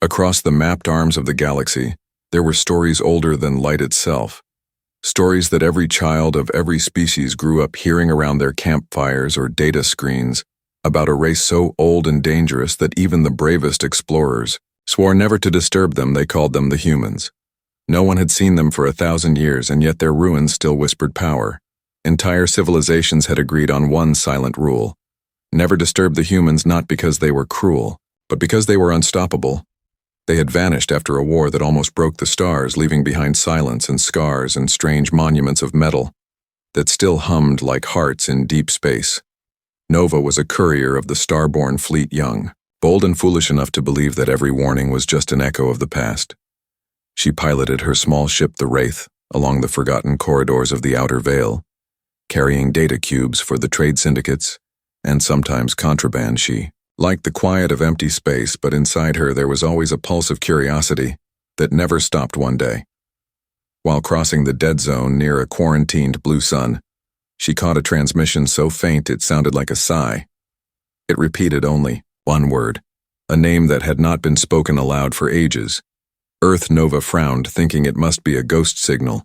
Across the mapped arms of the galaxy, there were stories older than light itself. Stories that every child of every species grew up hearing around their campfires or data screens about a race so old and dangerous that even the bravest explorers swore never to disturb them. They called them the humans. No one had seen them for 1,000 years, and yet their ruins still whispered power. Entire civilizations had agreed on one silent rule: never disturb the humans, not because they were cruel, but because they were unstoppable. They had vanished after a war that almost broke the stars, leaving behind silence and scars and strange monuments of metal that still hummed like hearts in deep space. Nova was a courier of the Starborn fleet, young, bold and foolish enough to believe that every warning was just an echo of the past. She piloted her small ship, the Wraith, along the forgotten corridors of the Outer Veil, carrying data cubes for the trade syndicates and sometimes contraband. She liked the quiet of empty space, but inside her there was always a pulse of curiosity that never stopped. One day, while crossing the dead zone near a quarantined blue sun, she caught a transmission so faint it sounded like a sigh. It repeated only one word, a name that had not been spoken aloud for ages. Earth. Nova frowned, thinking it must be a ghost signal,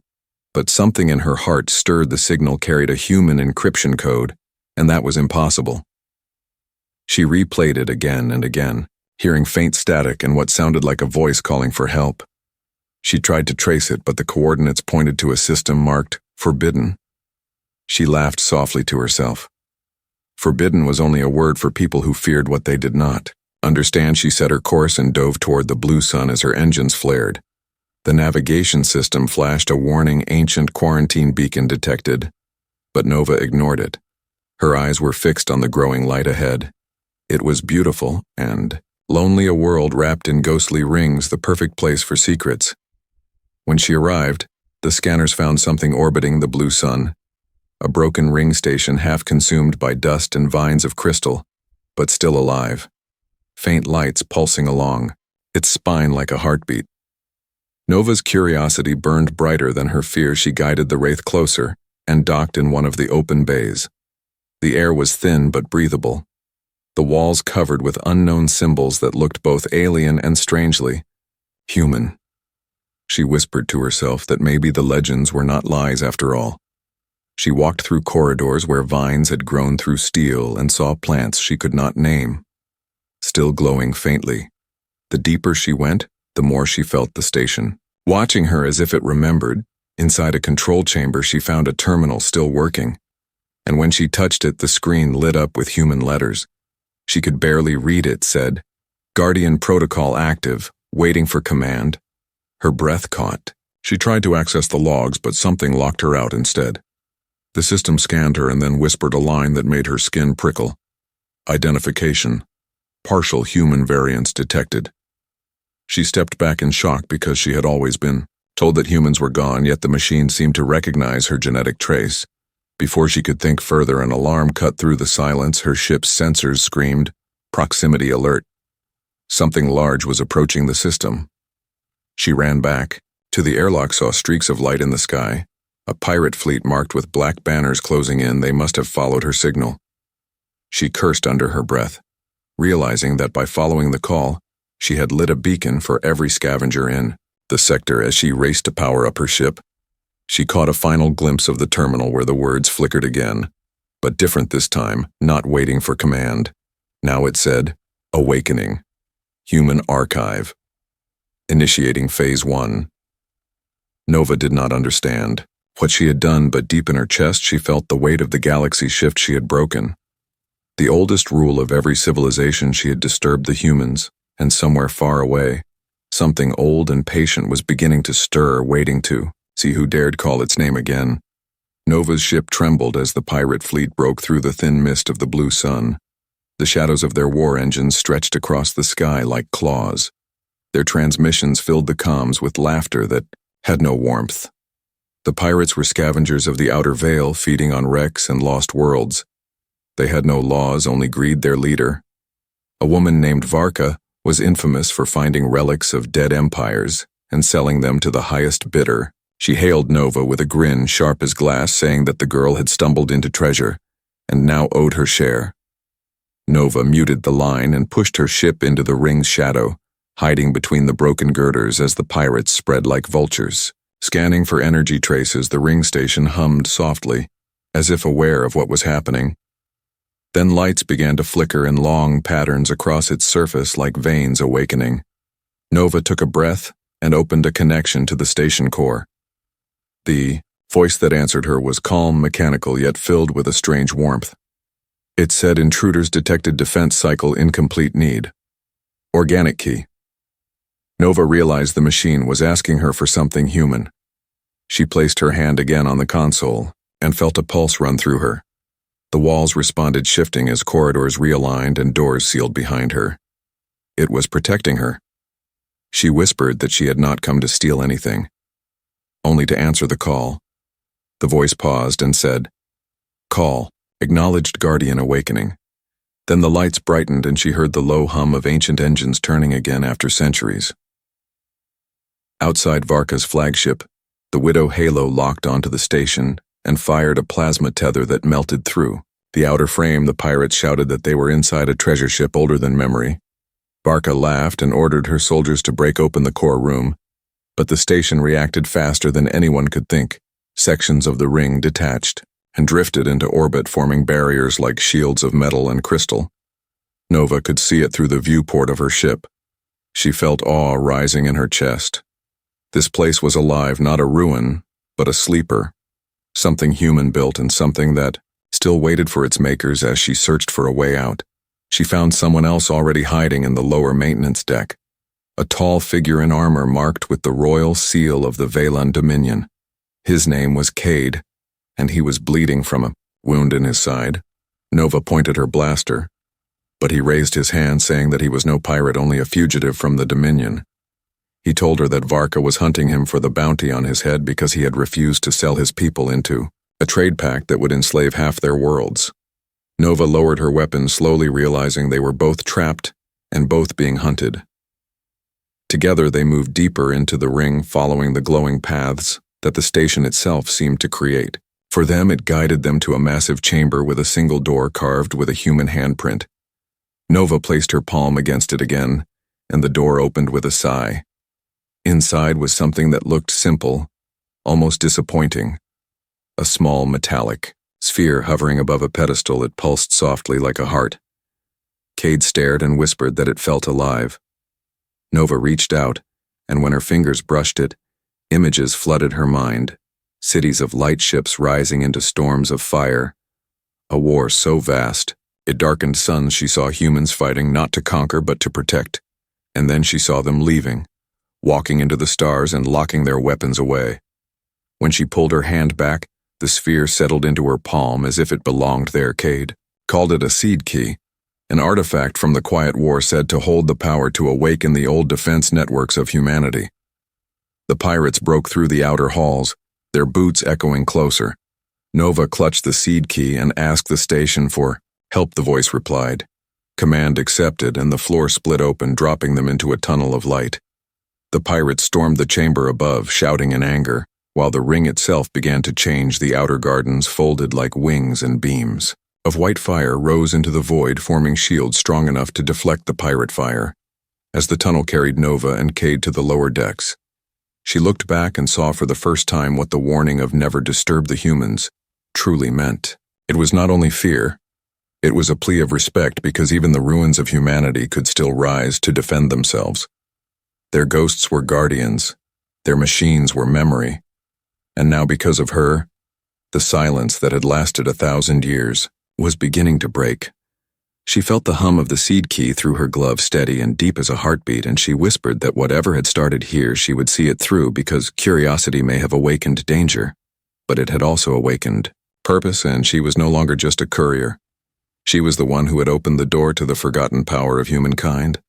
but something in her heart stirred. The signal carried a human encryption code, and that was impossible. She replayed it again and again, hearing faint static and what sounded like a voice calling for help. She tried to trace it, but the coordinates pointed to a system marked forbidden. She laughed softly to herself. Forbidden was only a word for people who feared what they did not understand. She set her course and dove toward the blue sun as her engines flared. The navigation system flashed a warning: ancient quarantine beacon detected, but Nova ignored it. Her eyes were fixed on the growing light ahead. It was beautiful and lonely, a world wrapped in ghostly rings, the perfect place for secrets. When she arrived, the scanners found something orbiting the blue sun, a broken ring station half consumed by dust and vines of crystal, but still alive. Faint lights pulsing along its spine like a heartbeat. Nova's curiosity burned brighter than her fear. She guided the Wraith closer and docked in one of the open bays. The air was thin but breathable, the walls covered with unknown symbols that looked both alien and strangely human. She whispered to herself that maybe the legends were not lies after all. She walked through corridors where vines had grown through steel and saw plants she could not name, still glowing faintly. The deeper she went, the more she felt the station watching her as if it remembered. Inside a control chamber, she found a terminal still working, and when she touched it, the screen lit up with human letters. She could barely read it. Said, "Guardian protocol active, waiting for command." Her breath caught. She tried to access the logs, but something locked her out instead. The system scanned her and then whispered a line that made her skin prickle. Identification. Partial human variants detected. She stepped back in shock because she had always been told that humans were gone, yet the machine seemed to recognize her genetic trace. Before she could think further, an alarm cut through the silence. Her ship's sensors screamed, "Proximity alert." Something large was approaching the system. She ran back to the airlock, saw streaks of light in the sky, a pirate fleet marked with black banners closing in. They must have followed her signal. She cursed under her breath, realizing that by following the call, she had lit a beacon for every scavenger in the sector. As she raced to power up her ship, she caught a final glimpse of the terminal where the words flickered again, but different this time, not waiting for command. Now it said, "Awakening. Human Archive. Initiating Phase 1. Nova did not understand what she had done, but deep in her chest she felt the weight of the galaxy shift she had broken. The oldest rule of every civilization, she had disturbed the humans, and somewhere far away, something old and patient was beginning to stir, waiting to see who dared call its name again. Nova's ship trembled as the pirate fleet broke through the thin mist of the blue sun. The shadows of their war engines stretched across the sky like claws. Their transmissions filled the comms with laughter that had no warmth. The pirates were scavengers of the Outer Veil, feeding on wrecks and lost worlds. They had no laws, only greed. Their leader, a woman named Varka, was infamous for finding relics of dead empires and selling them to the highest bidder. She hailed Nova with a grin sharp as glass, saying that the girl had stumbled into treasure and now owed her share. Nova muted the line and pushed her ship into the ring's shadow, hiding between the broken girders as the pirates spread like vultures. Scanning for energy traces, the ring station hummed softly, as if aware of what was happening. Then lights began to flicker in long patterns across its surface like veins awakening. Nova took a breath and opened a connection to the station core. The voice that answered her was calm, mechanical, yet filled with a strange warmth. It said intruders detected, defense cycle incomplete, need organic key. Nova realized the machine was asking her for something human. She placed her hand again on the console and felt a pulse run through her. The walls responded, shifting as corridors realigned and doors sealed behind her. It was protecting her. She whispered that she had not come to steal anything, only to answer the call. The voice paused and said, "Call, acknowledged Guardian awakening." Then the lights brightened and she heard the low hum of ancient engines turning again after centuries. Outside Varka's flagship, the Widow Halo locked onto the station and fired a plasma tether that melted through the outer frame. The pirates shouted that they were inside a treasure ship older than memory. Varka laughed and ordered her soldiers to break open the core room, but the station reacted faster than anyone could think. Sections of the ring detached and drifted into orbit, forming barriers like shields of metal and crystal. Nova could see it through the viewport of her ship. She felt awe rising in her chest. This place was alive, not a ruin, but a sleeper. Something human built and something that still waited for its makers. As she searched for a way out, she found someone else already hiding in the lower maintenance deck. A tall figure in armor marked with the royal seal of the Velan Dominion. His name was Cade, and he was bleeding from a wound in his side. Nova pointed her blaster, but he raised his hand, saying that he was no pirate, only a fugitive from the Dominion. He told her that Varka was hunting him for the bounty on his head because he had refused to sell his people into a trade pact that would enslave half their worlds. Nova lowered her weapon, slowly realizing they were both trapped and both being hunted. Together they moved deeper into the ring, following the glowing paths that the station itself seemed to create. For them, it guided them to a massive chamber with a single door carved with a human handprint. Nova placed her palm against it again, and the door opened with a sigh. Inside was something that looked simple, almost disappointing. A small metallic sphere hovering above a pedestal. It pulsed softly like a heart. Cade stared and whispered that it felt alive. Nova reached out, and when her fingers brushed it, images flooded her mind. Cities of light ships rising into storms of fire. A war so vast, it darkened suns. She saw humans fighting not to conquer but to protect. And then she saw them leaving, walking into the stars and locking their weapons away. When she pulled her hand back, the sphere settled into her palm as if it belonged there. Cade called it a seed key, an artifact from the Quiet War said to hold the power to awaken the old defense networks of humanity. The pirates broke through the outer halls, their boots echoing closer. Nova clutched the seed key and asked the station for help. The voice replied. Command accepted, and the floor split open, dropping them into a tunnel of light. The pirates stormed the chamber above, shouting in anger, while the ring itself began to change. The outer gardens folded like wings, and beams of white fire rose into the void, forming shields strong enough to deflect the pirate fire. As the tunnel carried Nova and Cade to the lower decks, she looked back and saw for the first time what the warning of "never disturb the humans" truly meant. It was not only fear, it was a plea of respect, because even the ruins of humanity could still rise to defend themselves. Their ghosts were guardians, their machines were memory, and now because of her, the silence that had lasted 1,000 years was beginning to break. She felt the hum of the seed key through her glove, steady and deep as a heartbeat, and she whispered that whatever had started here, she would see it through, because curiosity may have awakened danger, but it had also awakened purpose, and she was no longer just a courier. She was the one who had opened the door to the forgotten power of humankind.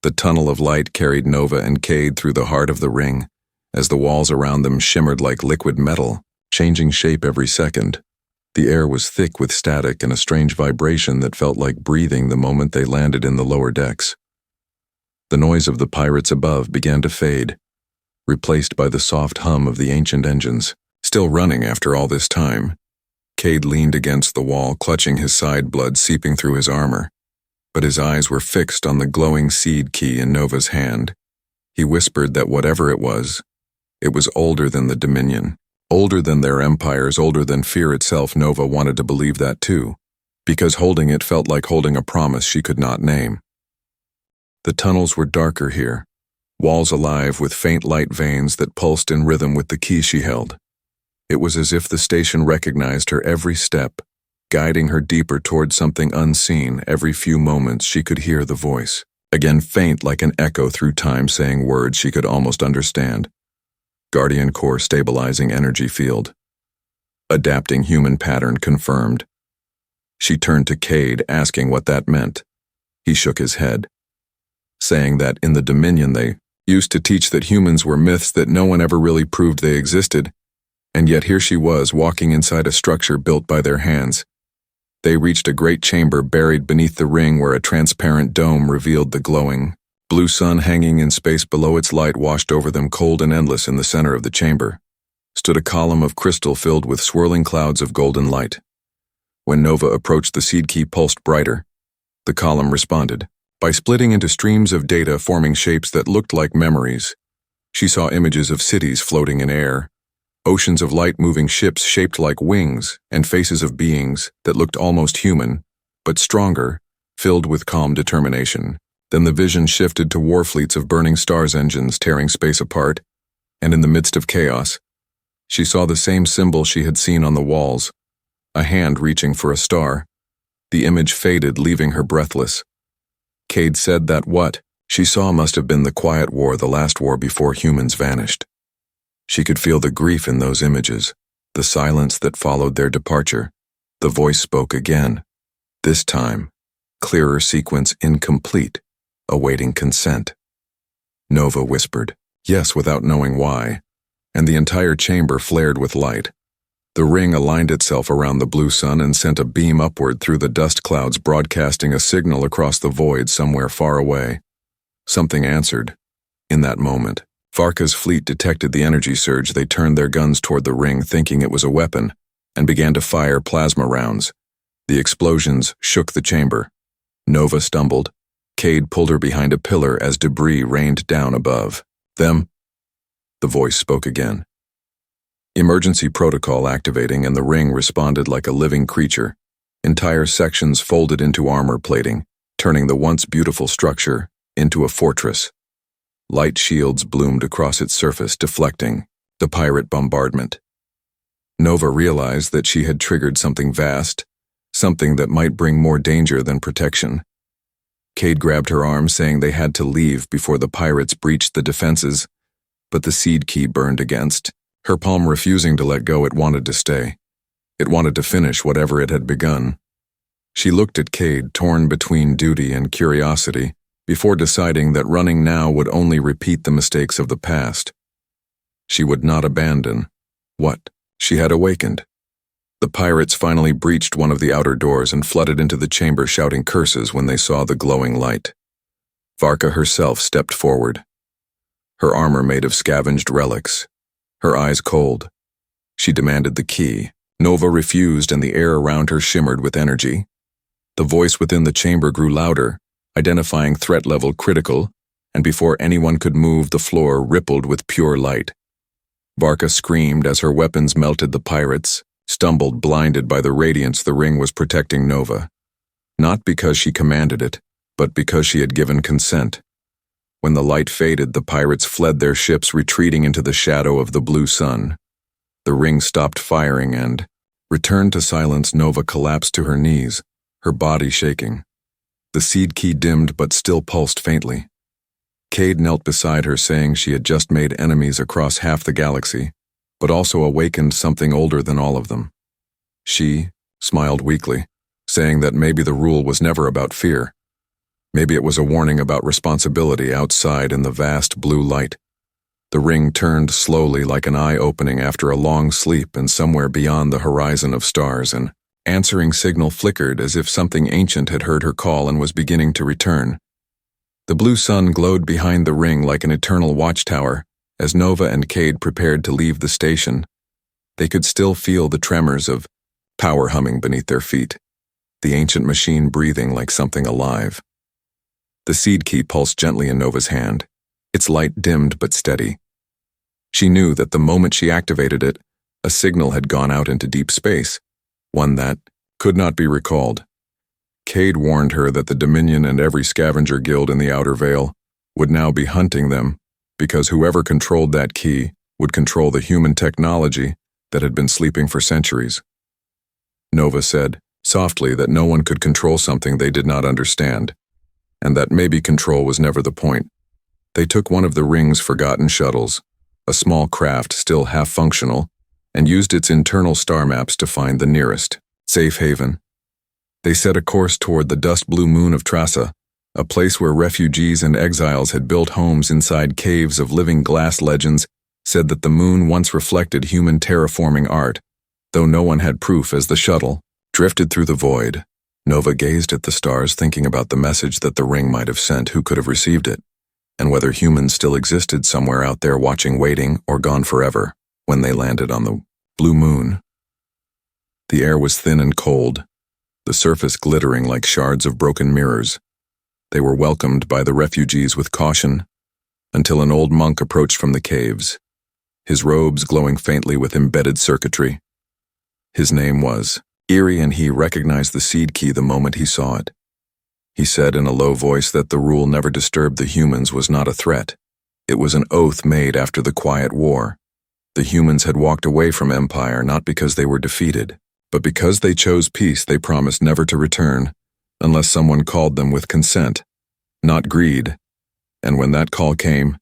The tunnel of light carried Nova and Cade through the heart of the ring, as the walls around them shimmered like liquid metal, changing shape every second. The air was thick with static and a strange vibration that felt like breathing the moment they landed in the lower decks. The noise of the pirates above began to fade, replaced by the soft hum of the ancient engines. Still running after all this time, Cade leaned against the wall, clutching his side, blood seeping through his armor. but his eyes were fixed on the glowing seed key in Nova's hand. He whispered that whatever it was older than the Dominion, older than their empires, older than fear itself. Nova wanted to believe that too, because holding it felt like holding a promise she could not name. The tunnels were darker here, walls alive with faint light veins that pulsed in rhythm with the key she held. It was as if the station recognized her every step, guiding her deeper toward something unseen. Every few moments she could hear the voice, again faint like an echo through time, saying words she could almost understand. Guardian Core stabilizing energy field. Adapting human pattern confirmed. She turned to Cade, asking what that meant. He shook his head, saying that in the Dominion they used to teach that humans were myths, that no one ever really proved they existed, and yet here she was, walking inside a structure built by their hands. They reached a great chamber buried beneath the ring, where a transparent dome revealed the glowing blue sun hanging in space below. Its light washed over them, cold and endless. In the center of the chamber stood a column of crystal filled with swirling clouds of golden light. When Nova approached, the seed key pulsed brighter. The column responded by splitting into streams of data, forming shapes that looked like memories. She saw images of cities floating in air, oceans of light moving ships shaped like wings, and faces of beings that looked almost human, but stronger, filled with calm determination. Then the vision shifted to war fleets of burning stars, engines tearing space apart, and in the midst of chaos, she saw the same symbol she had seen on the walls, a hand reaching for a star. The image faded, leaving her breathless. Cade said that what she saw must have been the quiet war, the last war before humans vanished. She could feel the grief in those images, the silence that followed their departure. The voice spoke again. This time, clearer, sequence incomplete, awaiting consent. Nova whispered, yes, without knowing why, and the entire chamber flared with light. The ring aligned itself around the blue sun and sent a beam upward through the dust clouds, broadcasting a signal across the void somewhere far away. Something answered. In that moment, Varka's fleet detected the energy surge. They turned their guns toward the ring, thinking it was a weapon, and began to fire plasma rounds. The explosions shook the chamber. Nova stumbled. Cade pulled her behind a pillar as debris rained down above them. The voice spoke again. Emergency protocol activating, and the ring responded like a living creature. Entire sections folded into armor plating, turning the once beautiful structure into a fortress. Light shields bloomed across its surface, deflecting the pirate bombardment. Nova realized that she had triggered something vast, something that might bring more danger than protection. Cade grabbed her arm, saying they had to leave before the pirates breached the defenses, but the seed key burned against her palm, refusing to let go. It wanted to stay. It wanted to finish whatever it had begun. She looked at Cade, torn between duty and curiosity, before deciding that running now would only repeat the mistakes of the past. She would not abandon what she had awakened. The pirates finally breached one of the outer doors and flooded into the chamber, shouting curses when they saw the glowing light. Varka herself stepped forward, her armor made of scavenged relics, her eyes cold. She demanded the key. Nova refused, and the air around her shimmered with energy. The voice within the chamber grew louder, identifying threat level critical, and before anyone could move, the floor rippled with pure light. Varka screamed as her weapons melted. The pirates stumbled, blinded by the radiance the ring was protecting Nova. Not because she commanded it, but because she had given consent. When the light faded, the pirates fled their ships, retreating into the shadow of the blue sun. The ring stopped firing and returned to silence. Nova collapsed to her knees, her body shaking. The seed key dimmed but still pulsed faintly. Cade knelt beside her, saying she had just made enemies across half the galaxy, but also awakened something older than all of them. She smiled weakly, saying that maybe the rule was never about fear. Maybe it was a warning about responsibility. Outside in the vast blue light, the ring turned slowly, like an eye opening after a long sleep, and somewhere beyond the horizon of stars, an answering signal flickered, as if something ancient had heard her call and was beginning to return. The blue sun glowed behind the ring like an eternal watchtower. As Nova and Cade prepared to leave the station, they could still feel the tremors of power humming beneath their feet, the ancient machine breathing like something alive. The seed key pulsed gently in Nova's hand, its light dimmed but steady. She knew that the moment she activated it, a signal had gone out into deep space, one that could not be recalled. Cade warned her that the Dominion and every scavenger guild in the Outer Veil would now be hunting them, because whoever controlled that key would control the human technology that had been sleeping for centuries. Nova said, softly, that no one could control something they did not understand, and that maybe control was never the point. They took one of the ring's forgotten shuttles, a small craft still half-functional, and used its internal star maps to find the nearest safe haven. They set a course toward the dust-blue moon of Trassa, a place where refugees and exiles had built homes inside caves of living glass. Legends said that the moon once reflected human terraforming art, though no one had proof. As the shuttle drifted through the void, Nova gazed at the stars, thinking about the message that the ring might have sent, who could have received it, and whether humans still existed somewhere out there watching, waiting, or gone forever when they landed on the blue moon. The air was thin and cold, the surface glittering like shards of broken mirrors. They were welcomed by the refugees with caution, until an old monk approached from the caves, his robes glowing faintly with embedded circuitry. His name was Eerie, and he recognized the seed key the moment he saw it. He said in a low voice that the rule never disturbed the humans was not a threat. It was an oath made after the Quiet War. The humans had walked away from Empire not because they were defeated, but because they chose peace. They promised never to return, unless someone called them with consent, not greed. And when that call came,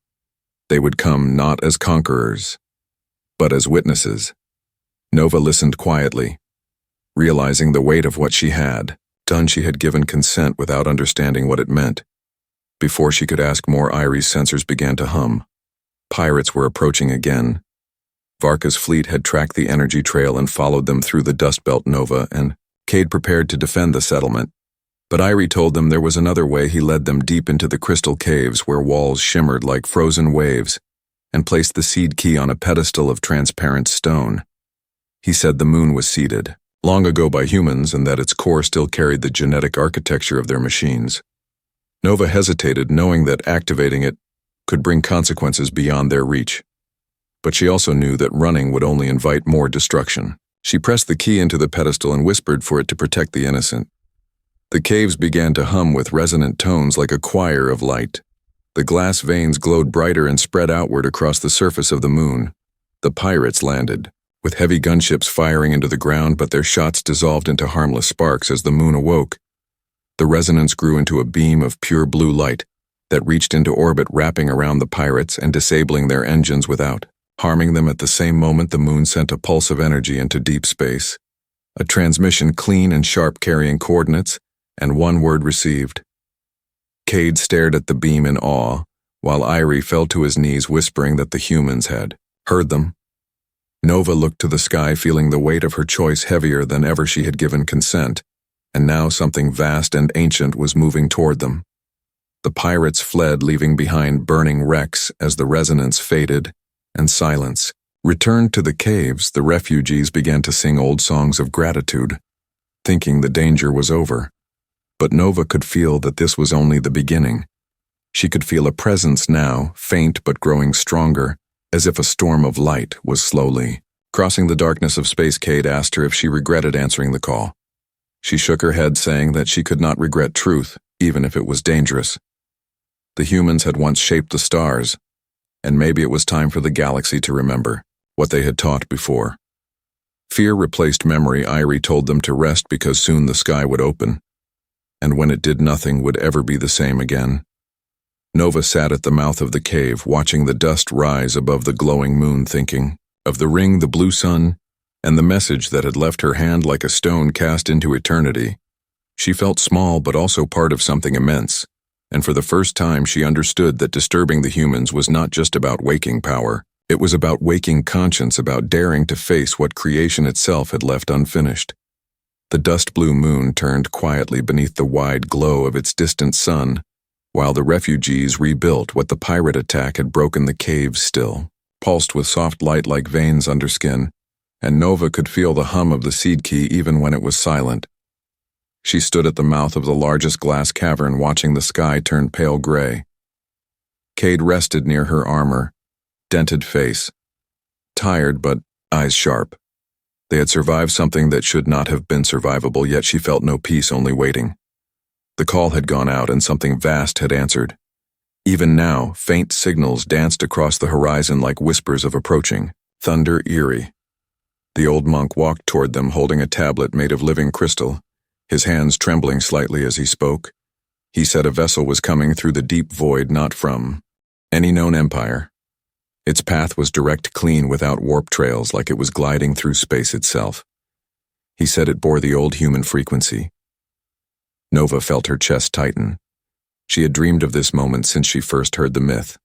they would come not as conquerors, but as witnesses. Nova listened quietly, realizing the weight of what she had done. She had given consent without understanding what it meant. Before she could ask more, Irie's sensors began to hum. Pirates were approaching again. Varka's fleet had tracked the energy trail and followed them through the dust belt. Nova and Cade prepared to defend the settlement, but Irie told them there was another way. He led them deep into the crystal caves where walls shimmered like frozen waves, and placed the seed key on a pedestal of transparent stone. He said the moon was seeded long ago by humans, and that its core still carried the genetic architecture of their machines. Nova hesitated, knowing that activating it could bring consequences beyond their reach. But she also knew that running would only invite more destruction. She pressed the key into the pedestal and whispered for it to protect the innocent. The caves began to hum with resonant tones like a choir of light. The glass veins glowed brighter and spread outward across the surface of the moon. The pirates landed, with heavy gunships firing into the ground, but their shots dissolved into harmless sparks as the moon awoke. The resonance grew into a beam of pure blue light that reached into orbit, wrapping around the pirates and disabling their engines without harming them. At the same moment, the moon sent a pulse of energy into deep space, a transmission clean and sharp, carrying coordinates and one word received. Cade stared at the beam in awe, while Irie fell to his knees, whispering that the humans had heard them. Nova looked to the sky, feeling the weight of her choice heavier than ever. She had given consent, and now something vast and ancient was moving toward them. The pirates fled, leaving behind burning wrecks as the resonance faded and silence returned to the caves. The refugees began to sing old songs of gratitude, thinking the danger was over. But Nova could feel that this was only the beginning. She could feel a presence now, faint but growing stronger, as if a storm of light was slowly crossing the darkness of space. Cade asked her if she regretted answering the call. She shook her head, saying that she could not regret truth, even if it was dangerous. The humans had once shaped the stars, and maybe it was time for the galaxy to remember what they had taught before. Fear replaced memory. Irie told them to rest because soon the sky would open, and when it did, nothing would ever be the same again. Nova sat at the mouth of the cave, watching the dust rise above the glowing moon, thinking of the ring, the blue sun, and the message that had left her hand like a stone cast into eternity. She felt small, but also part of something immense, and for the first time she understood that disturbing the humans was not just about waking power. It was about waking conscience, about daring to face what creation itself had left unfinished. The dust-blue moon turned quietly beneath the wide glow of its distant sun, while the refugees rebuilt what the pirate attack had broken. The caves still pulsed with soft light like veins under skin, and Nova could feel the hum of the seed key even when it was silent. She stood at the mouth of the largest glass cavern watching the sky turn pale gray. Cade rested near her armor, dented face, tired but eyes sharp. They had survived something that should not have been survivable, yet she felt no peace, only waiting. The call had gone out and something vast had answered. Even now, faint signals danced across the horizon like whispers of approaching thunder, eerie. The old monk walked toward them holding a tablet made of living crystal, his hands trembling slightly as he spoke. He said a vessel was coming through the deep void, not from any known empire. Its path was direct, clean, without warp trails, like it was gliding through space itself. He said it bore the old human frequency. Nova felt her chest tighten. She had dreamed of this moment since she first heard the myth.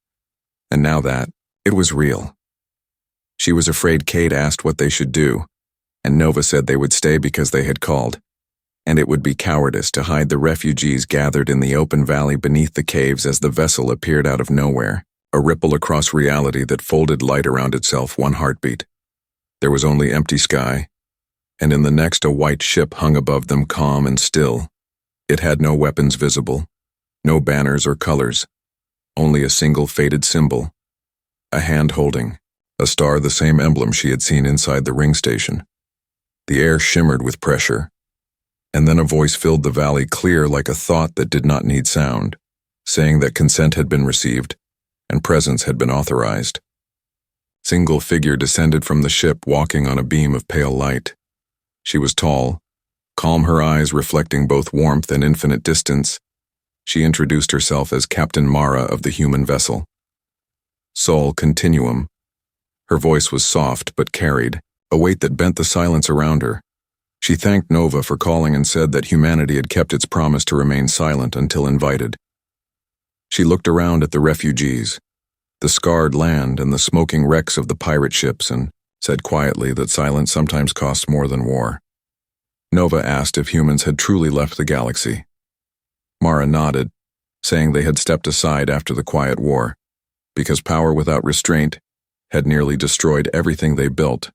And now that, it was real. She was afraid Cade asked what they should do, and Nova said they would stay because they had called, and it would be cowardice to hide the refugees gathered in the open valley beneath the caves as the vessel appeared out of nowhere, a ripple across reality that folded light around itself, one heartbeat. There was only empty sky, and in the next a white ship hung above them, calm and still. It had no weapons visible, no banners or colors, only a single faded symbol, a hand holding a star, the same emblem she had seen inside the ring station. The air shimmered with pressure, and then a voice filled the valley, clear like a thought that did not need sound, saying that consent had been received and presence had been authorized. Single figure descended from the ship, walking on a beam of pale light. She was tall, calm, her eyes reflecting both warmth and infinite distance. She introduced herself as Captain Mara of the human vessel. Sol Continuum. Her voice was soft but carried, a weight that bent the silence around her. She thanked Nova for calling and said that humanity had kept its promise to remain silent until invited. She looked around at the refugees, the scarred land and the smoking wrecks of the pirate ships, and said quietly that silence sometimes costs more than war. Nova asked if humans had truly left the galaxy. Mara nodded, saying they had stepped aside after the Quiet War, because power without restraint had nearly destroyed everything they built.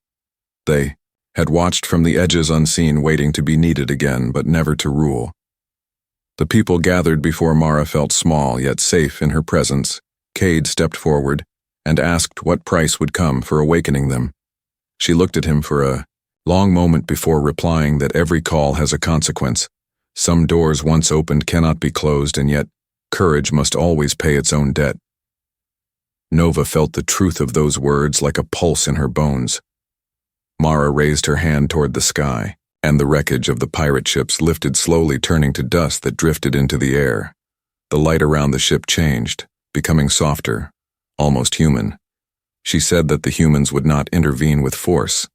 They had watched from the edges unseen, waiting to be needed again, but never to rule. The people gathered before Mara felt small yet safe in her presence. Cade stepped forward and asked what price would come for awakening them. She looked at him for a long moment before replying that every call has a consequence. Some doors once opened cannot be closed, and yet courage must always pay its own debt. Nova felt the truth of those words like a pulse in her bones. Mara raised her hand toward the sky, and the wreckage of the pirate ships lifted slowly, turning to dust that drifted into the air. The light around the ship changed, becoming softer, almost human. She said that the humans would not intervene with force.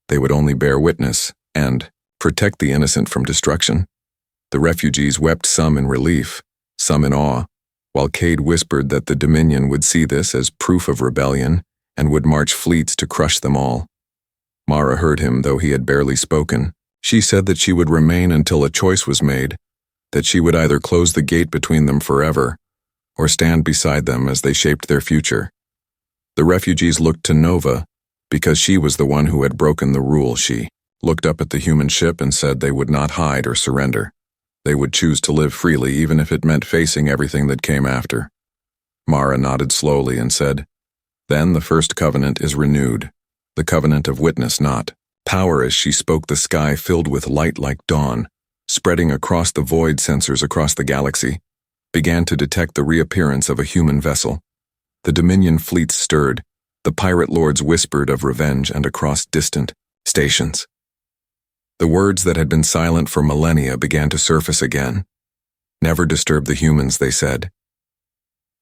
They would only bear witness and protect the innocent from destruction. The refugees wept, some in relief, some in awe, while Cade whispered that the Dominion would see this as proof of rebellion and would march fleets to crush them all. Mara heard him, though he had barely spoken. She said that she would remain until a choice was made, that she would either close the gate between them forever or stand beside them as they shaped their future. The refugees looked to Nova because she was the one who had broken the rule. She looked up at the human ship and said they would not hide or surrender. They would choose to live freely, even if it meant facing everything that came after. Mara nodded slowly and said, "Then the first covenant is renewed, the covenant of witness, not power." As she spoke, the sky filled with light like dawn, spreading across the void. Sensors across the galaxy began to detect the reappearance of a human vessel. The Dominion fleets stirred, the pirate lords whispered of revenge, and across distant stations, the words that had been silent for millennia began to surface again. "Never disturb the humans," they said.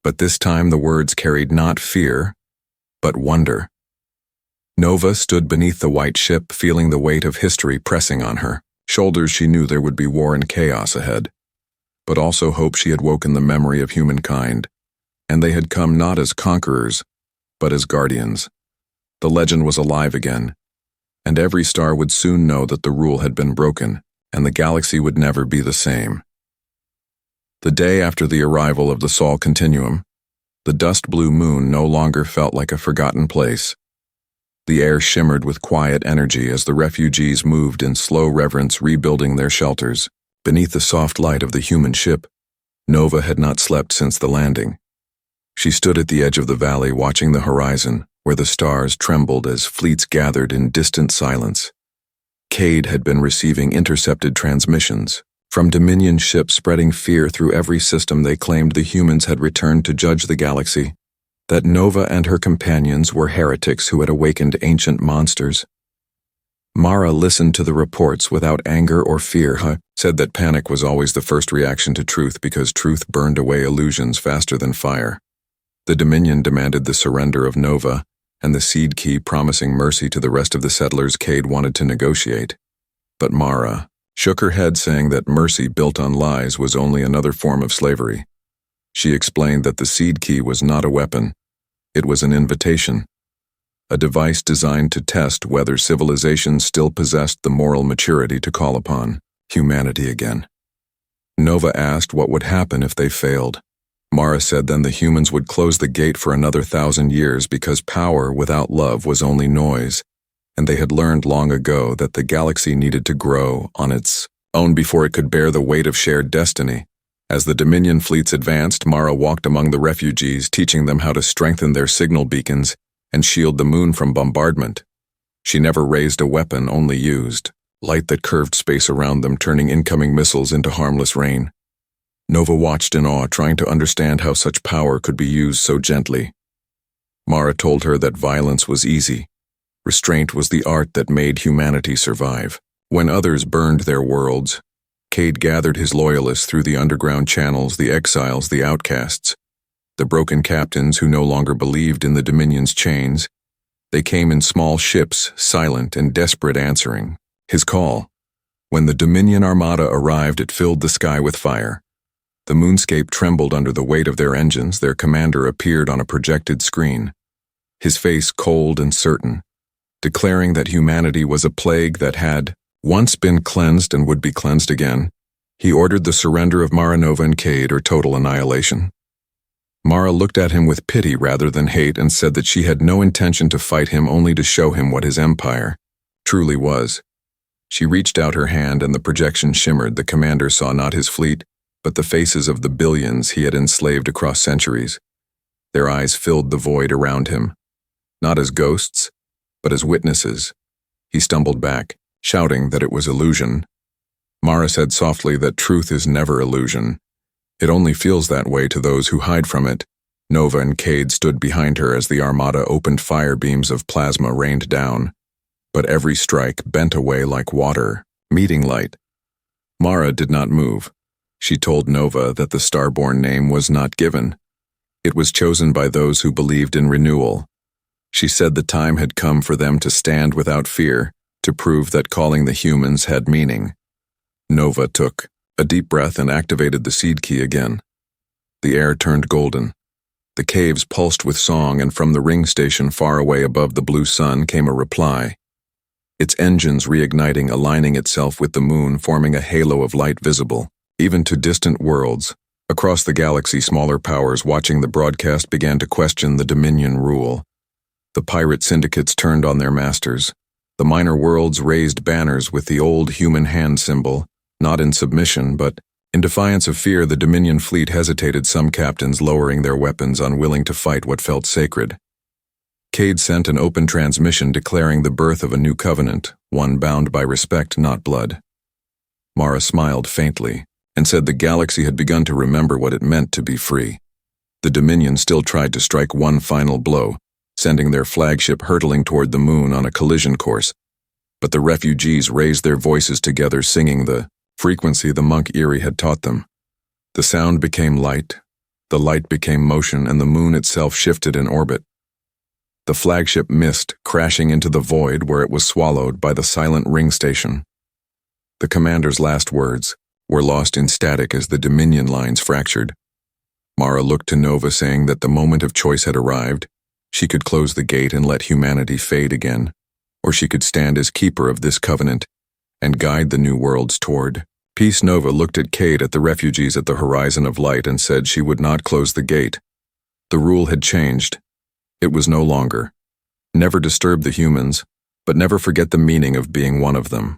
But this time the words carried not fear, but wonder. Nova stood beneath the white ship, feeling the weight of history pressing on her shoulders. She knew there would be war and chaos ahead, but also hope. She had woken the memory of humankind, and they had come not as conquerors, but as guardians. The legend was alive again, and every star would soon know that the rule had been broken, and the galaxy would never be the same. The day after the arrival of the Sol Continuum, the dust-blue moon no longer felt like a forgotten place. The air shimmered with quiet energy as the refugees moved in slow reverence, rebuilding their shelters. Beneath the soft light of the human ship, Nova had not slept since the landing. She stood at the edge of the valley watching the horizon, where the stars trembled as fleets gathered in distant silence. Cade had been receiving intercepted transmissions from Dominion ships spreading fear through every system. They claimed the humans had returned to judge the galaxy, that Nova and her companions were heretics who had awakened ancient monsters. Mara listened to the reports without anger or fear, said that panic was always the first reaction to truth because truth burned away illusions faster than fire. The Dominion demanded the surrender of Nova, and the seed key promising mercy to the rest of the settlers. Cade wanted to negotiate. But Mara shook her head, saying that mercy built on lies was only another form of slavery. She explained that the seed key was not a weapon. It was an invitation, a device designed to test whether civilization still possessed the moral maturity to call upon humanity again. Nova asked what would happen if they failed. Mara said then the humans would close the gate for another 1,000 years because power without love was only noise, and they had learned long ago that the galaxy needed to grow on its own before it could bear the weight of shared destiny. As the Dominion fleets advanced, Mara walked among the refugees, teaching them how to strengthen their signal beacons and shield the moon from bombardment. She never raised a weapon, only used light that curved space around them, turning incoming missiles into harmless rain. Nova watched in awe, trying to understand how such power could be used so gently. Mara told her that violence was easy. Restraint was the art that made humanity survive. When others burned their worlds, Cade gathered his loyalists through the underground channels, the exiles, the outcasts, the broken captains who no longer believed in the Dominion's chains. They came in small ships, silent and desperate, answering his call. When the Dominion armada arrived, it filled the sky with fire. The moonscape trembled under the weight of their engines. Their commander appeared on a projected screen, his face cold and certain, declaring that humanity was a plague that had once been cleansed and would be cleansed again. He ordered the surrender of Mara, Nova, and Cade, or total annihilation. Mara looked at him with pity rather than hate and said that she had no intention to fight him, only to show him what his empire truly was. She reached out her hand and the projection shimmered. The commander saw not his fleet, but the faces of the billions he had enslaved across centuries. Their eyes filled the void around him, not as ghosts, but as witnesses. He stumbled back, shouting that it was illusion. Mara said softly that truth is never illusion. It only feels that way to those who hide from it. Nova and Cade stood behind her as the armada opened fire. Beams of plasma rained down, but every strike bent away like water, meeting light. Mara did not move. She told Nova that the Starborn name was not given. It was chosen by those who believed in renewal. She said the time had come for them to stand without fear, to prove that calling the humans had meaning. Nova took a deep breath and activated the seed key again. The air turned golden. The caves pulsed with song, and from the ring station far away above the blue sun came a reply. Its engines reigniting, aligning itself with the moon, forming a halo of light visible even to distant worlds. Across the galaxy, smaller powers watching the broadcast began to question the Dominion rule. The pirate syndicates turned on their masters. The minor worlds raised banners with the old human hand symbol, not in submission, but in defiance of fear. The Dominion fleet hesitated, some captains lowering their weapons, unwilling to fight what felt sacred. Cade sent an open transmission declaring the birth of a new covenant, one bound by respect, not blood. Mara smiled faintly and said the galaxy had begun to remember what it meant to be free. The Dominion still tried to strike one final blow, sending their flagship hurtling toward the moon on a collision course. But the refugees raised their voices together, singing the frequency the monk Erie had taught them. The sound became light, the light became motion, and the moon itself shifted in orbit. The flagship missed, crashing into the void where it was swallowed by the silent ring station. The commander's last words were lost in static as the Dominion lines fractured. Mara looked to Nova, saying that the moment of choice had arrived. She could close the gate and let humanity fade again, or she could stand as keeper of this covenant and guide the new worlds toward peace. Nova looked at Cade, at the refugees at the horizon of light, and said she would not close the gate. The rule had changed. It was no longer, never disturb the humans, but never forget the meaning of being one of them.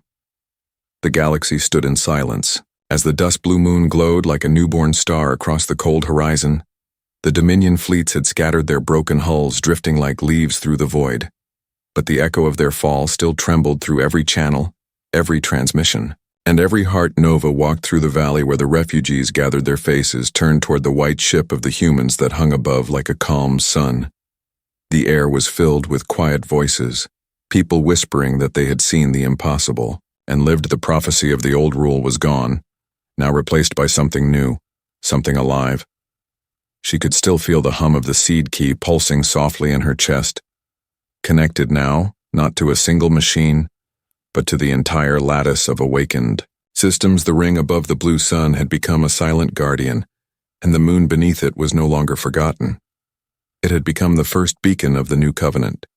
The galaxy stood in silence, As the dust blue moon glowed like a newborn star across the cold horizon, the Dominion fleets had scattered their broken hulls, drifting like leaves through the void. But the echo of their fall still trembled through every channel, every transmission, and every heart. Nova walked through the valley where the refugees gathered, their faces turned toward the white ship of the humans that hung above like a calm sun. The air was filled with quiet voices, people whispering that they had seen the impossible and lived. The prophecy of the old rule was gone, now replaced by something new, something alive. She could still feel the hum of the seed key pulsing softly in her chest, connected now, not to a single machine, but to the entire lattice of awakened systems. The ring above the blue sun had become a silent guardian, and the moon beneath it was no longer forgotten. It had become the first beacon of the new covenant.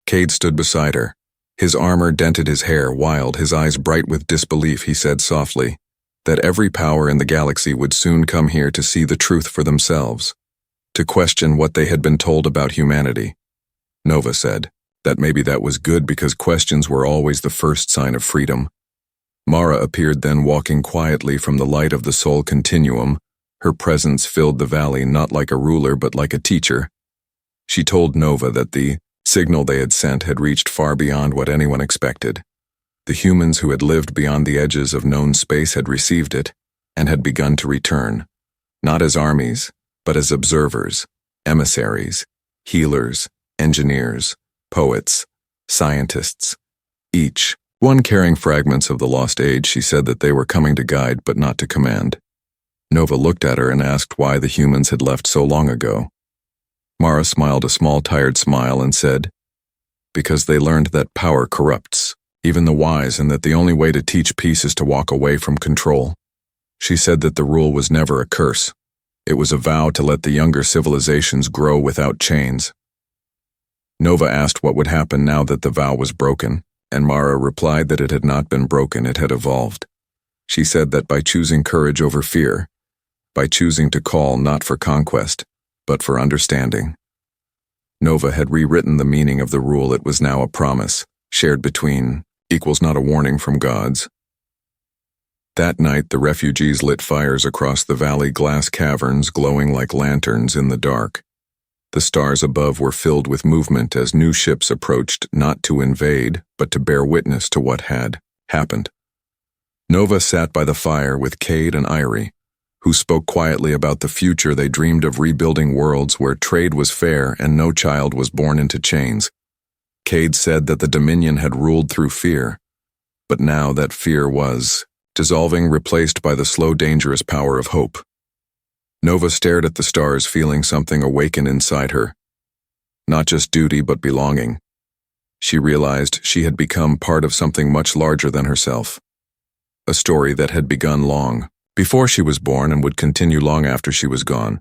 Cade stood beside her. His armor dented his hair, wild, his eyes bright with disbelief. He said softly that every power in the galaxy would soon come here to see the truth for themselves, to question what they had been told about humanity. Nova said that maybe that was good because questions were always the first sign of freedom. Mara appeared then, walking quietly from the light of the soul continuum. Her presence filled the valley, not like a ruler but like a teacher. She told Nova that the signal they had sent had reached far beyond what anyone expected. The humans who had lived beyond the edges of known space had received it and had begun to return, not as armies, but as observers, emissaries, healers, engineers, poets, scientists, each one carrying fragments of the lost age. She said that they were coming to guide but not to command. Nova looked at her and asked why the humans had left so long ago. Mara smiled a small, tired smile and said, because they learned that power corrupts, even the wise, and that the only way to teach peace is to walk away from control. She said that the rule was never a curse. It was a vow to let the younger civilizations grow without chains. Nova asked what would happen now that the vow was broken, and Mara replied that it had not been broken, it had evolved. She said that by choosing courage over fear, by choosing to call not for conquest, but for understanding, Nova had rewritten the meaning of the rule. It was now a promise, shared between equals, not a warning from gods. That night, the refugees lit fires across the valley, glass caverns glowing like lanterns in the dark. The stars above were filled with movement as new ships approached, not to invade, but to bear witness to what had happened. Nova sat by the fire with Cade and Irie, who spoke quietly about the future. They dreamed of rebuilding worlds where trade was fair and no child was born into chains. Cade said that the Dominion had ruled through fear, but now that fear was dissolving, replaced by the slow, dangerous power of hope. Nova stared at the stars, feeling something awaken inside her. Not just duty, but belonging. She realized she had become part of something much larger than herself. A story that had begun long before she was born and would continue long after she was gone.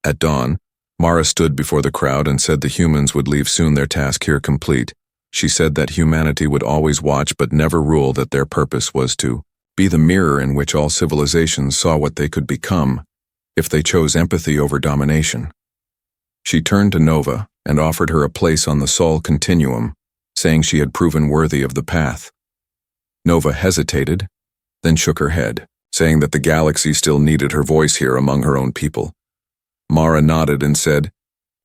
At dawn, Mara stood before the crowd and said the humans would leave soon, their task here complete. She said that humanity would always watch but never rule, that their purpose was to be the mirror in which all civilizations saw what they could become if they chose empathy over domination. She turned to Nova and offered her a place on the Sol continuum, saying she had proven worthy of the path. Nova hesitated, then shook her head, saying that the galaxy still needed her voice here among her own people. Mara nodded and said,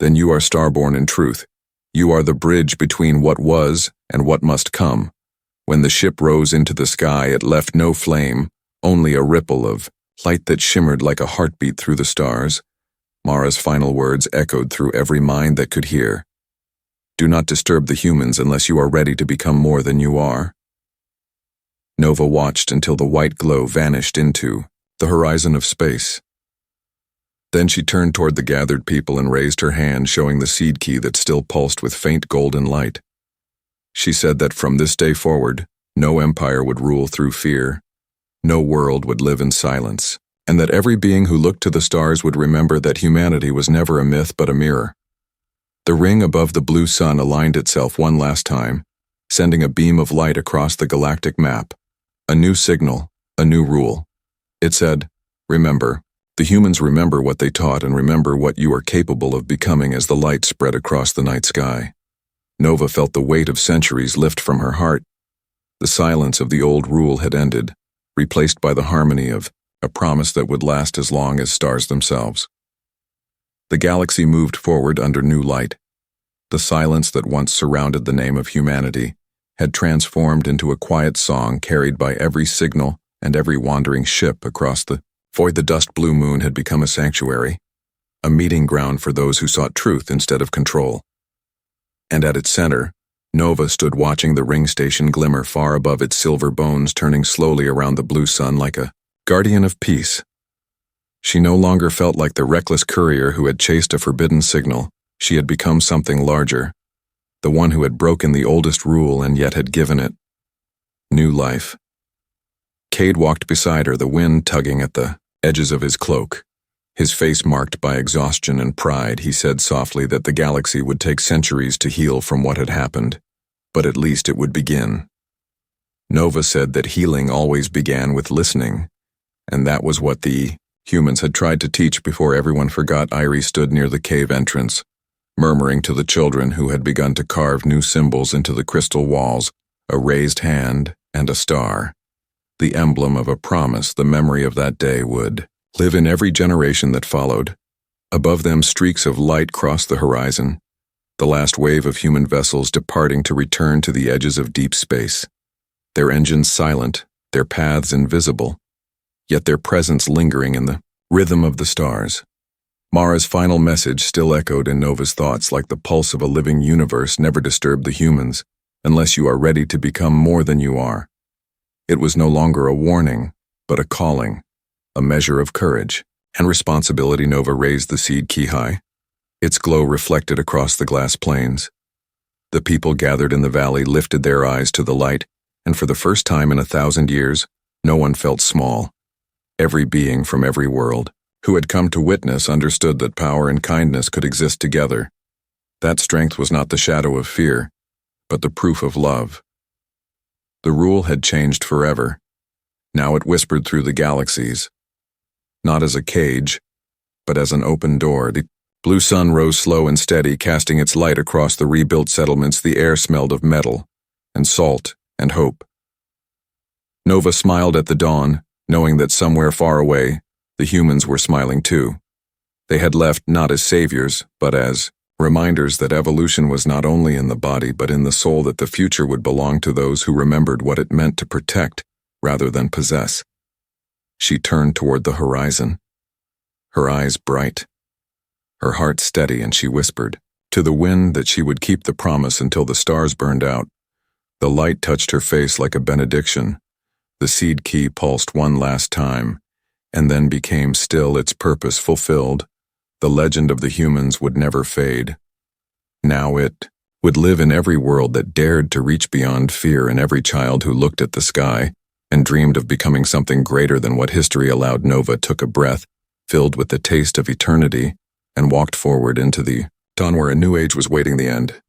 then you are Starborn in truth. You are the bridge between what was and what must come. When the ship rose into the sky, it left no flame, only a ripple of light that shimmered like a heartbeat through the stars. Mara's final words echoed through every mind that could hear. Do not disturb the humans unless you are ready to become more than you are. Nova watched until the white glow vanished into the horizon of space. Then she turned toward the gathered people and raised her hand, showing the seed key that still pulsed with faint golden light. She said that from this day forward, no empire would rule through fear, no world would live in silence, and that every being who looked to the stars would remember that humanity was never a myth but a mirror. The ring above the blue sun aligned itself one last time, sending a beam of light across the galactic map. A new signal, a new rule. It said, remember. The humans remember what they taught and remember what you are capable of becoming as the light spread across the night sky. Nova felt the weight of centuries lift from her heart. The silence of the old rule had ended. replaced by the harmony of a promise that would last as long as stars themselves. The galaxy moved forward under new light. The silence that once surrounded the name of humanity had transformed into a quiet song carried by every signal and every wandering ship across the void. The dust blue moon had become a sanctuary, a meeting ground for those who sought truth instead of control. And at its center, Nova stood watching the ring station glimmer far above its silver bones, turning slowly around the blue sun like a guardian of peace. She no longer felt like the reckless courier who had chased a forbidden signal. She had become something larger, the one who had broken the oldest rule and yet had given it new life. Cade walked beside her, the wind tugging at the edges of his cloak. His face marked by exhaustion and pride, he said softly that the galaxy would take centuries to heal from what had happened, but at least it would begin. Nova said that healing always began with listening, and that was what the humans had tried to teach before everyone forgot. Irie stood near the cave entrance, murmuring to the children who had begun to carve new symbols into the crystal walls, a raised hand and a star, the emblem of a promise. The memory of that day would live in every generation that followed. Above them, streaks of light crossed the horizon, the last wave of human vessels departing to return to the edges of deep space, their engines silent, their paths invisible, yet their presence lingering in the rhythm of the stars. Mara's final message still echoed in Nova's thoughts like the pulse of a living universe. Never disturb the humans unless you are ready to become more than you are. It was no longer a warning, but a calling, a measure of courage and responsibility. Nova raised the seed key high. Its glow reflected across the glass plains. The people gathered in the valley lifted their eyes to the light, and for the first time in 1,000 years, no one felt small. Every being from every world who had come to witness understood that power and kindness could exist together. That strength was not the shadow of fear, but the proof of love. The rule had changed forever. Now it whispered through the galaxies, not as a cage, but as an open door. The blue sun rose slow and steady, casting its light across the rebuilt settlements. The air smelled of metal and salt and hope. Nova smiled at the dawn, knowing that somewhere far away, the humans were smiling too. They had left not as saviors, but as reminders that evolution was not only in the body but in the soul, that the future would belong to those who remembered what it meant to protect rather than possess. She turned toward the horizon, her eyes bright, her heart steady, and she whispered to the wind that she would keep the promise until the stars burned out. The light touched her face like a benediction. The seed key pulsed one last time, and then became still, its purpose fulfilled. The legend of the humans would never fade. Now it would live in every world that dared to reach beyond fear, and every child who looked at the sky and dreamed of becoming something greater than what history allowed. Nova took a breath, filled with the taste of eternity, and walked forward into the dawn where a new age was waiting. The end.